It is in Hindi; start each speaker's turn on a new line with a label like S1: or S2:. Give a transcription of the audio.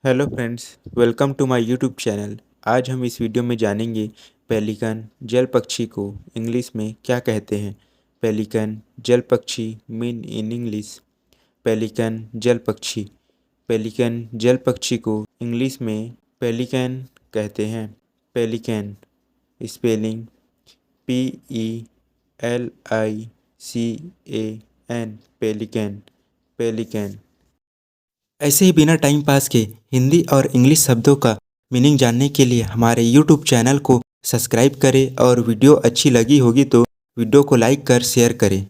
S1: Hello friends, welcome to my YouTube channel. आज हम इस वीडियो में जानेंगे पेलिकन जल पक्षी को इंग्लिश में क्या कहते हैं। पेलिकन जल पक्षी मीन इन इंग्लिश पेलिकन जल पक्षी। पेलिकन जल पक्षी को इंग्लिश में पेलिकन कहते हैं। Pelican spelling PELICAN pelican pelican. ऐसे ही बिना टाइम पास के हिंदी और इंग्लिश शब्दों का मीनिंग जानने के लिए हमारे यूट्यूब चैनल को सब्सक्राइब करें और वीडियो अच्छी लगी होगी तो वीडियो को लाइक कर शेयर करें।